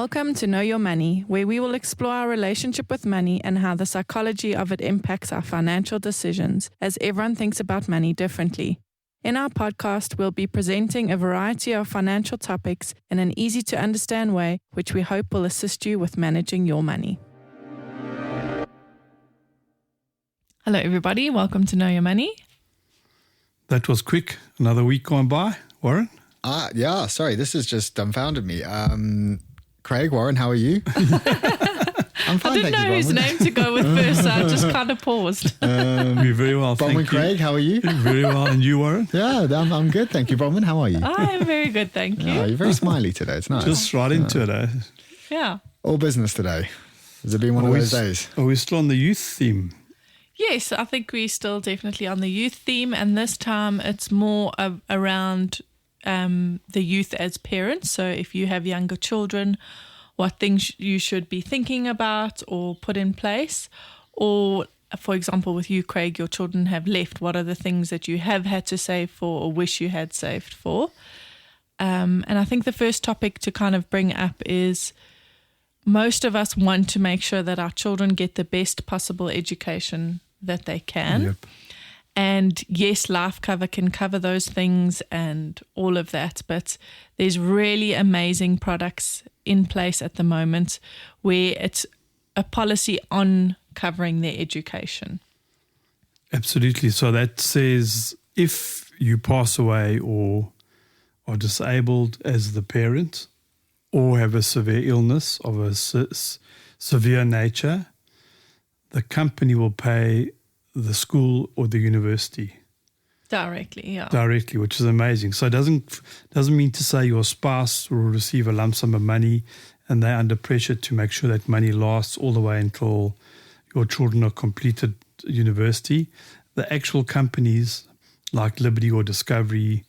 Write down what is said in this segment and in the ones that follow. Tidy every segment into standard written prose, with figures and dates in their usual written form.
Welcome to Know Your Money, where we will explore our relationship with money and how the psychology of it impacts our financial decisions, as everyone thinks about money differently. In our podcast, we'll be presenting a variety of financial topics in an easy-to-understand way, which we hope will assist you with managing your money. Hello, everybody. Welcome to Know Your Money. That was quick. Another week gone by. Warren? Yeah, sorry. This has just dumbfounded me. Craig, Warren, how are you? I'm fine, I didn't know whose name to go with first, so I just kind of paused. You're very well, thank you. Bronwyn, Craig, how are you? Very well. And you, Warren? Yeah, I'm good, thank you. Bronwyn, how are you? I am very good, thank you. Oh, you're very smiley today. It's nice. Just right into it, eh? Yeah. All business today. Has it been one of those days? Are we still on the youth theme? Yes, I think we're still definitely on the youth theme, and this time it's more around the youth as parents. So if you have younger children, what things you should be thinking about or put in place. Or, for example, with you, Craig, your children have left. What are the things that you have had to save for or wish you had saved for? And I think the first topic to kind of bring up is most of us want to make sure that our children get the best possible education that they can. Yep. And yes, life cover can cover those things and all of that, but there's really amazing products in place at the moment where it's a policy on covering their education. Absolutely. So that says if you pass away or are disabled as the parent or have a severe illness of a severe nature, the company will pay the school or the university directly, which is amazing. So it doesn't mean to say your spouse will receive a lump sum of money and they're under pressure to make sure that money lasts all the way until your children are completed university. The actual companies like Liberty or Discovery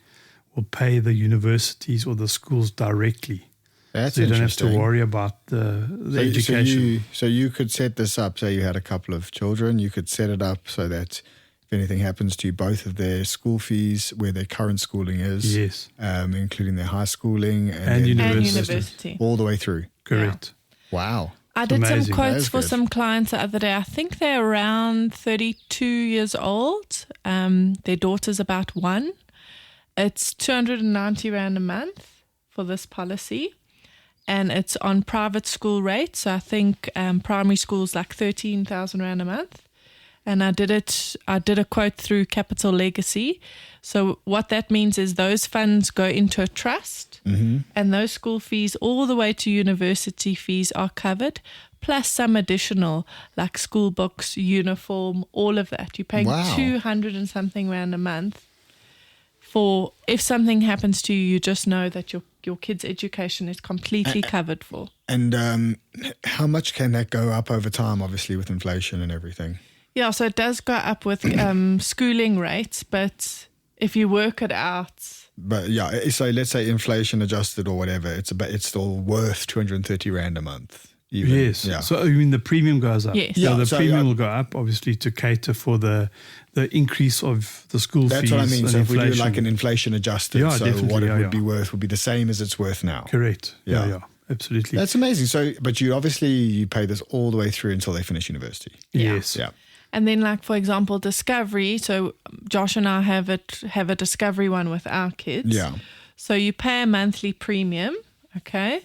will pay the universities or the schools directly. That's so you don't have to interesting. worry about the education. So you could set this up, say you had a couple of children, you could set it up so that if anything happens to you, both of their school fees, where their current schooling is, yes, including their high schooling and university, all the way through. Correct. Yeah. Wow. I did amazing. some quotes for some clients the other day. I think they're around 32 years old. Their daughter's about 1. It's 290 Rand a month for this policy. And it's on private school rates. So I think primary school's like 13,000 Rand a month. And I did a quote through Capital Legacy. So what that means is those funds go into a trust, and those school fees all the way to university fees are covered, plus some additional like school books, uniform, all of that. You're paying 200 and something Rand a month for if something happens to you, you just know that your kid's education is completely covered for. And how much can that go up over time, obviously, with inflation and everything? Yeah, so it does go up with schooling rates, but if you work it out... But yeah, so let's say inflation adjusted or whatever, it's still worth 230 Rand a month. Even. Yes. Yeah. So I mean the premium goes up. Yes. So the So, premium will go up, obviously, to cater for the increase of the school That's fees. what I mean. And So inflation. if we do like an inflation adjusted, Yeah, so definitely, what it yeah, would be worth would be the same as it's worth now. Correct. Yeah. Yeah. Absolutely. That's amazing. So, but you pay this all the way through until they finish university. Yes. Yeah. And then, like, for example, Discovery. So Josh and I have a Discovery one with our kids. Yeah. So you pay a monthly premium, okay?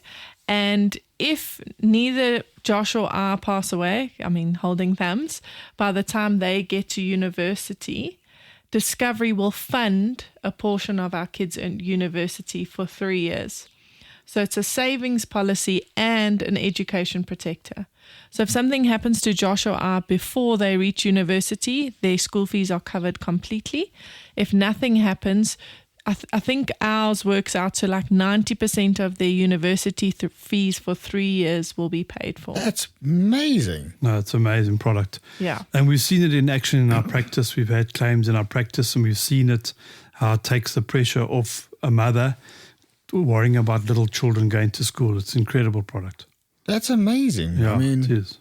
And if neither Josh or I pass away, I mean, holding thumbs, by the time they get to university, Discovery will fund a portion of our kids in university for 3 years. So it's a savings policy and an education protector. So if something happens to Josh or I before they reach university, their school fees are covered completely. If nothing happens, I think ours works out to like 90% of their university fees for 3 years will be paid for. That's amazing. No, it's an amazing product. Yeah. And we've seen it in action in our practice. We've had claims in our practice and we've seen it, how it takes the pressure off a mother worrying about little children going to school. It's an incredible product. That's amazing. Yeah, I mean, it is.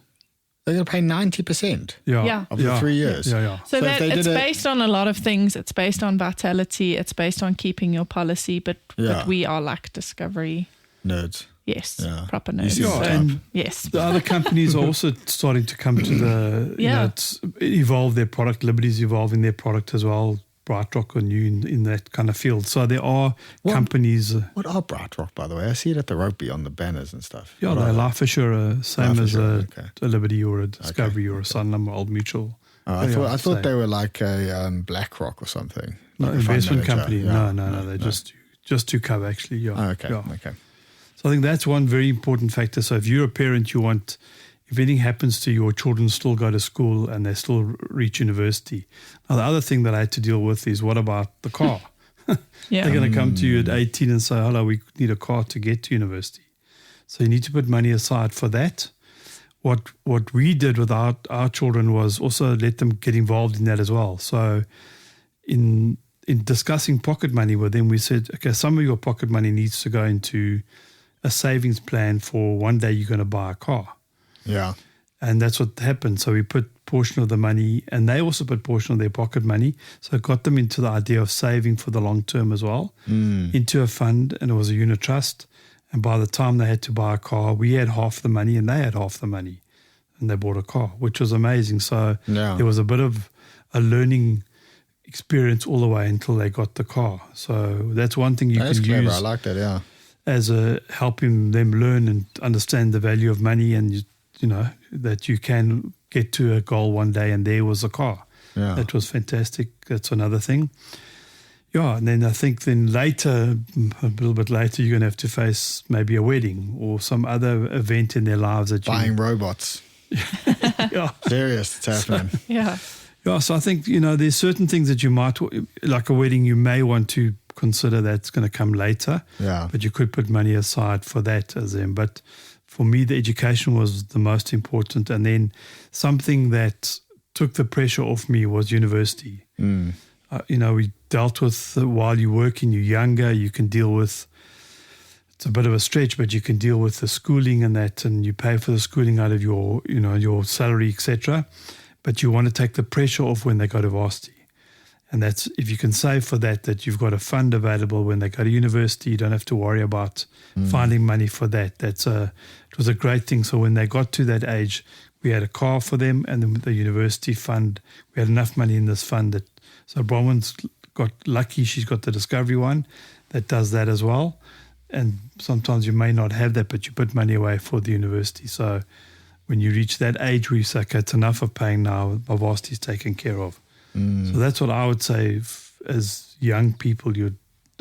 they're going to pay 90% Yeah. of the 3 years. Yeah. So if that they it's did based on a lot of things. It's based on vitality. It's based on keeping your policy. But we are like Discovery. Nerds. Yes, Yeah. proper You nerds. see Yeah, the and type. Yes. the other companies are also starting to come to the, evolve their product. Liberty's evolving their product as well. BrightRock are new in that kind of field. So there are companies. What are BrightRock, by the way? I see it at the Rugby on the banners and stuff. Yeah, What they're are they? life assurer, same Life as assurer, okay. a Liberty or a Discovery or a Sanlam or Old Mutual. Oh, I thought they were like a BlackRock or something. No, Like a fund investment manager. company. Yeah. No. They're just to cover actually. Yeah. Oh, okay. Yeah. Okay. So I think that's one very important factor. So if you're a parent, you want, if anything happens to your children, still go to school and they still reach university. Now, the other thing that I had to deal with is what about the car? Yeah. They're going to come to you at 18 and say, hello, we need a car to get to university. So you need to put money aside for that. What we did with our children was also let them get involved in that as well. So in discussing pocket money with them, we said, okay, some of your pocket money needs to go into a savings plan for one day you're going to buy a car. Yeah. And that's what happened. So we put portion of the money, and they also put portion of their pocket money. So it got them into the idea of saving for the long term as well, into a fund, and it was a unit trust. And by the time they had to buy a car, we had half the money and they had half the money, and they bought a car, which was amazing. So there was a bit of a learning experience all the way until they got the car. So that's one thing you That's can clever. use I like that, yeah. as a helping them learn and understand the value of money, and you know that you can get to a goal one day, and there was a car. Yeah. That was fantastic. That's another thing. Yeah, and then I think later, a little bit later, you're going to have to face maybe a wedding or some other event in their lives that Buying robots. Yeah. Serious, it's happening. Yeah. Yeah, so I think, there's certain things that you might, like a wedding, you may want to consider that's going to come later. Yeah. But you could put money aside for that as them. But for me, the education was the most important. And then something that took the pressure off me was university. We dealt with, while you're working, you're younger, you can deal with, it's a bit of a stretch, but you can deal with the schooling and that, and you pay for the schooling out of your, your salary, etc. But you want to take the pressure off when they go to varsity. And that's, if you can save for that you've got a fund available when they go to university, you don't have to worry about finding money for that. It was a great thing. So when they got to that age, we had a car for them, and then the university fund, we had enough money in this fund so Bronwyn's got lucky, she's got the Discovery one that does that as well. And sometimes you may not have that, but you put money away for the university. So when you reach that age where you say, okay, it's enough of paying now, my varsity is taken care of. So that's what I would say as young people,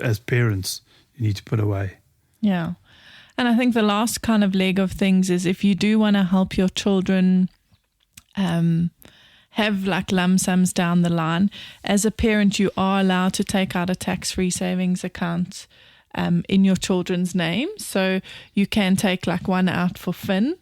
as parents, you need to put away. Yeah. And I think the last kind of leg of things is if you do want to help your children have like lump sums down the line, as a parent, you are allowed to take out a tax-free savings account in your children's name. So you can take like one out for Finn.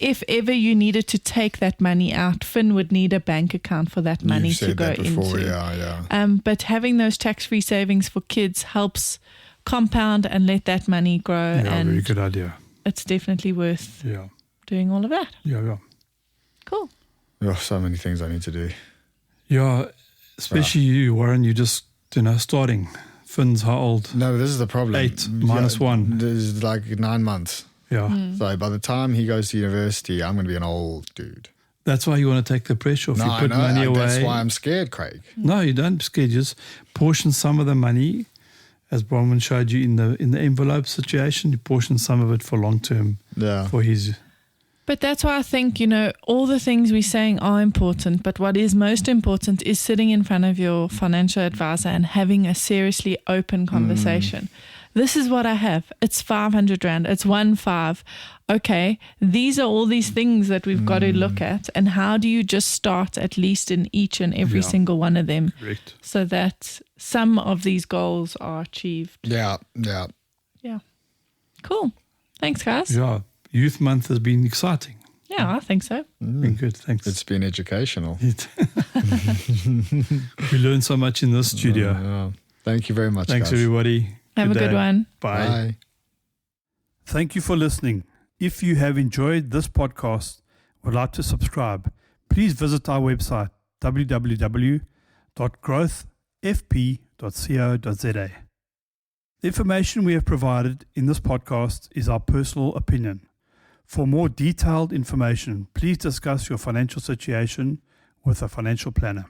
If ever you needed to take that money out, Finn would need a bank account for that money to go into. Yeah. But having those tax-free savings for kids helps compound and let that money grow. Yeah, and very good idea. It's definitely worth doing all of that. Yeah. Cool. Oh, so many things I need to do. Yeah, especially you, Warren, you just, starting. Finn's how old? No, this is the problem. 8 minus 1. This is like 9 months. Yeah. So by the time he goes to university, I'm going to be an old dude. That's why you want to take the pressure off. No, you put I know. money away. That's why I'm scared, Craig. No, you don't scared. Just portion some of the money, as Bronwyn showed you in the envelope situation. You portion some of it for long term. Yeah. For his. But that's why I think, all the things we're saying are important, but what is most important is sitting in front of your financial advisor and having a seriously open conversation. This is what I have. It's 500 Rand. It's 1.5. Okay, these are all these things that we've got to look at. And how do you just start at least in each and every single one of them? Correct. So that some of these goals are achieved. Yeah. Yeah. Cool. Thanks, guys. Yeah. Youth Month has been exciting. Yeah, I think so. Been good. Thanks. It's been educational. We learned so much in this studio. Yeah. Thank you very much, Thanks, guys. everybody. Have a good one. Bye. Bye. Thank you for listening. If you have enjoyed this podcast, would like to subscribe, please visit our website, www.growthfp.co.za. The information we have provided in this podcast is our personal opinion. For more detailed information, please discuss your financial situation with a financial planner.